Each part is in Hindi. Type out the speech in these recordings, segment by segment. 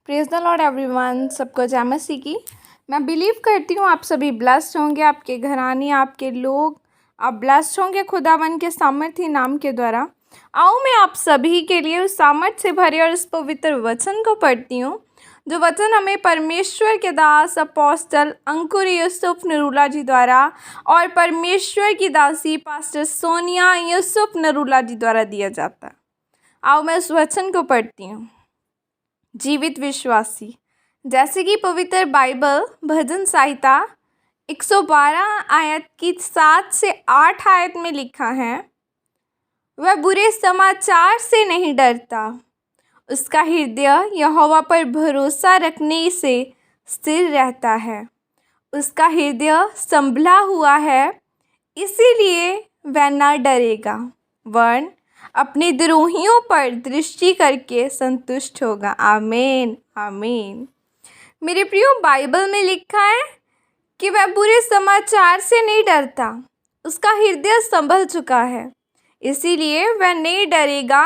Praise the Lord everyone. सबको जय मसीह की। मैं बिलीव करती हूँ आप सभी ब्लेस्ड होंगे, आपके घराने, आपके लोग, आप ब्लेस्ड होंगे खुदावन के सामर्थी नाम के द्वारा। आओ मैं आप सभी के लिए उस सामर्थ से भरे और इस पवित्र वचन को पढ़ती हूँ, जो वचन हमें परमेश्वर के दास अपोस्टल अंकुर यूसुफ नरूला जी द्वारा और परमेश्वर की दासी पास्टर सोनिया यूसुफ नरूला जी द्वारा दिया जाता है। आओ मैं उस वचन को पढ़ती हूँ। जीवित विश्वासी, जैसे कि पवित्र बाइबल भजन संहिता 112 आयत की 7 से 8 आयत में लिखा है, वह बुरे समाचार से नहीं डरता, उसका हृदय यहोवा पर भरोसा रखने से स्थिर रहता है। उसका हृदय संभला हुआ है, इसीलिए वह न डरेगा, वरन अपने द्रोहियों पर दृष्टि करके संतुष्ट होगा। आमीन आमीन। मेरे प्रियो, बाइबल में लिखा है कि वह बुरे समाचार से नहीं डरता, उसका हृदय संभल चुका है, इसीलिए वह नहीं डरेगा,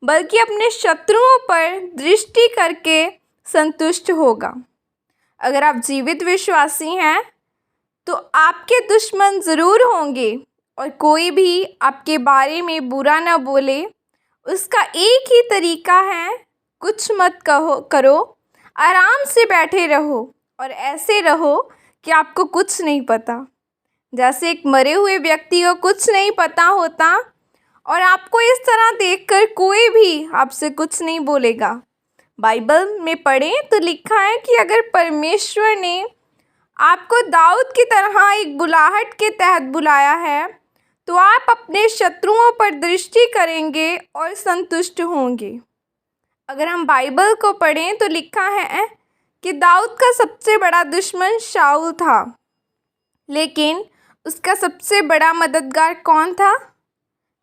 बल्कि अपने शत्रुओं पर दृष्टि करके संतुष्ट होगा। अगर आप जीवित विश्वासी हैं तो आपके दुश्मन ज़रूर होंगे और कोई भी आपके बारे में बुरा ना बोले। उसका एक ही तरीका है, कुछ मत करो, आराम से बैठे रहो और ऐसे रहो कि आपको कुछ नहीं पता। जैसे एक मरे हुए व्यक्ति को कुछ नहीं पता होता और आपको इस तरह देखकर कोई भी आपसे कुछ नहीं बोलेगा। बाइबल में पढ़ें तो लिखा है कि अगर परमेश्वर ने आपको दाऊद की तरह एक बुलाहट के तहत बुलाया है, तो आप अपने शत्रुओं पर दृष्टि करेंगे और संतुष्ट होंगे। अगर हम बाइबल को पढ़ें तो लिखा है कि दाऊद का सबसे बड़ा दुश्मन शाऊल था, लेकिन उसका सबसे बड़ा मददगार कौन था?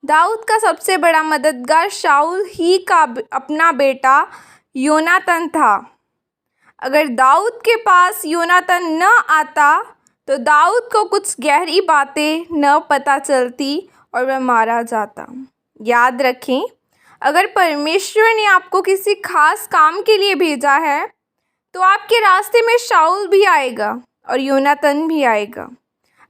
दाऊद का सबसे बड़ा मददगार शाऊल ही का अपना बेटा योनातन था। अगर दाऊद के पास योनातन न आता तो दाऊद को कुछ गहरी बातें न पता चलती और वह मारा जाता। याद रखें, अगर परमेश्वर ने आपको किसी खास काम के लिए भेजा है तो आपके रास्ते में शाऊल भी आएगा और योनातन भी आएगा।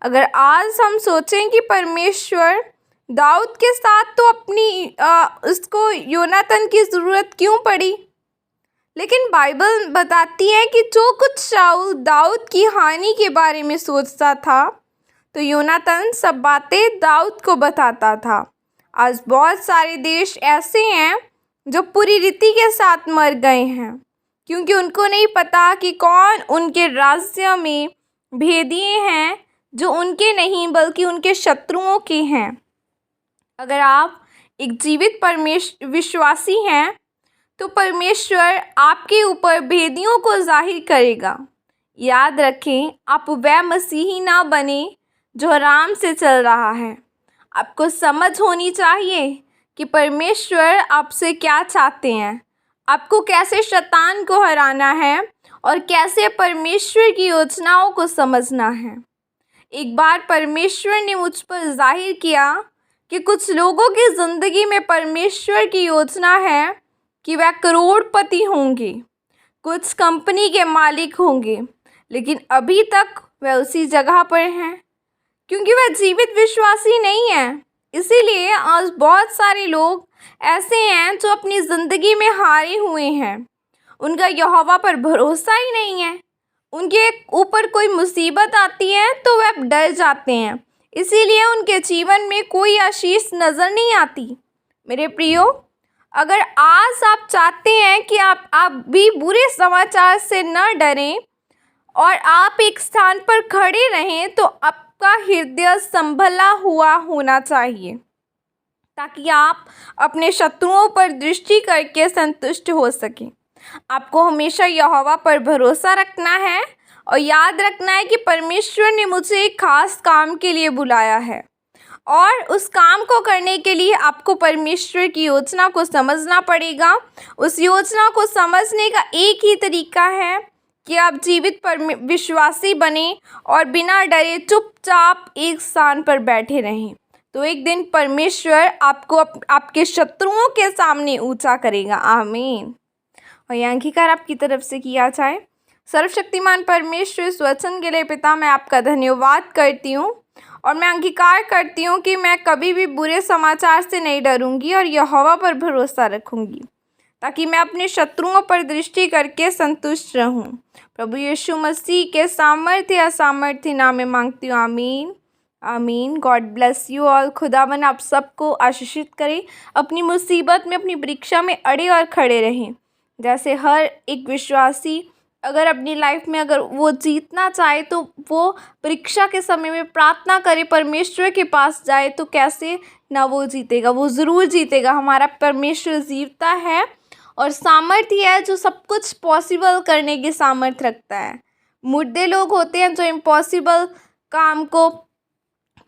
अगर आज हम सोचें कि परमेश्वर दाऊद के साथ तो उसको योनातन की ज़रूरत क्यों पड़ी, लेकिन बाइबल बताती है कि जो कुछ शाऊल दाऊद की हानि के बारे में सोचता था, तो योनातन सब बातें दाऊद को बताता था। आज बहुत सारे देश ऐसे हैं जो पूरी रीति के साथ मर गए हैं, क्योंकि उनको नहीं पता कि कौन उनके राज्य में भेदिए हैं, जो उनके नहीं बल्कि उनके शत्रुओं के हैं। अगर आप एक जीवित विश्वासी हैं तो परमेश्वर आपके ऊपर भेदियों को जाहिर करेगा। याद रखें, आप वह मसीही ना बने जो आराम से चल रहा है। आपको समझ होनी चाहिए कि परमेश्वर आपसे क्या चाहते हैं, आपको कैसे शैतान को हराना है और कैसे परमेश्वर की योजनाओं को समझना है। एक बार परमेश्वर ने मुझ पर जाहिर किया कि कुछ लोगों की ज़िंदगी में परमेश्वर की योजना है कि वह करोड़पति होंगे, कुछ कंपनी के मालिक होंगे, लेकिन अभी तक वह उसी जगह पर हैं, क्योंकि वह जीवित विश्वासी नहीं है। इसीलिए आज बहुत सारे लोग ऐसे हैं जो अपनी ज़िंदगी में हारे हुए हैं, उनका यहोवा पर भरोसा ही नहीं है। उनके ऊपर कोई मुसीबत आती है तो वह डर जाते हैं, इसीलिए उनके जीवन में कोई आशीष नज़र नहीं आती। मेरे प्रियो, अगर आज आप चाहते हैं कि आप भी बुरे समाचार से न डरें और आप एक स्थान पर खड़े रहें, तो आपका हृदय संभला हुआ होना चाहिए, ताकि आप अपने शत्रुओं पर दृष्टि करके संतुष्ट हो सकें। आपको हमेशा यहोवा पर भरोसा रखना है और याद रखना है कि परमेश्वर ने मुझे एक खास काम के लिए बुलाया है, और उस काम को करने के लिए आपको परमेश्वर की योजना को समझना पड़ेगा। उस योजना को समझने का एक ही तरीका है कि आप जीवित विश्वासी बने और बिना डरे चुपचाप एक स्थान पर बैठे रहें, तो एक दिन परमेश्वर आपको आपके शत्रुओं के सामने ऊंचा करेगा। आमीन। और यह अंगीकार आपकी तरफ से किया जाए। सर्वशक्तिमान परमेश्वर इस वचन के लिए पिता मैं आपका धन्यवाद करती हूँ और मैं अंगीकार करती हूँ कि मैं कभी भी बुरे समाचार से नहीं डरूंगी और यहोवा पर भरोसा रखूंगी, ताकि मैं अपने शत्रुओं पर दृष्टि करके संतुष्ट रहूं। प्रभु यीशु मसीह के सामर्थ्य असामर्थ्य नाम में मांगती हूँ, आमीन आमीन। God bless you all. खुदावन आप सबको आशीषित करे, अपनी मुसीबत में अपनी परीक्षा में अड़े और खड़े रहें। जैसे हर एक विश्वासी अगर अपनी लाइफ में अगर वो जीतना चाहे तो वो परीक्षा के समय में प्रार्थना करे, परमेश्वर के पास जाए, तो कैसे ना वो जीतेगा, वो ज़रूर जीतेगा। हमारा परमेश्वर जीवता है और सामर्थ्य है जो सब कुछ पॉसिबल करने की सामर्थ्य रखता है। मुर्दे लोग होते हैं जो इम्पॉसिबल काम को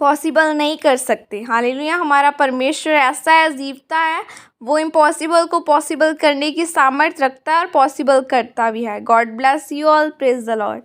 पॉसिबल नहीं कर सकते। हालेलुया। हमारा परमेश्वर ऐसा है, जीवता है, वो इम्पॉसिबल को पॉसिबल करने की सामर्थ्य रखता है और पॉसिबल करता भी है। God bless you all. Praise the Lord.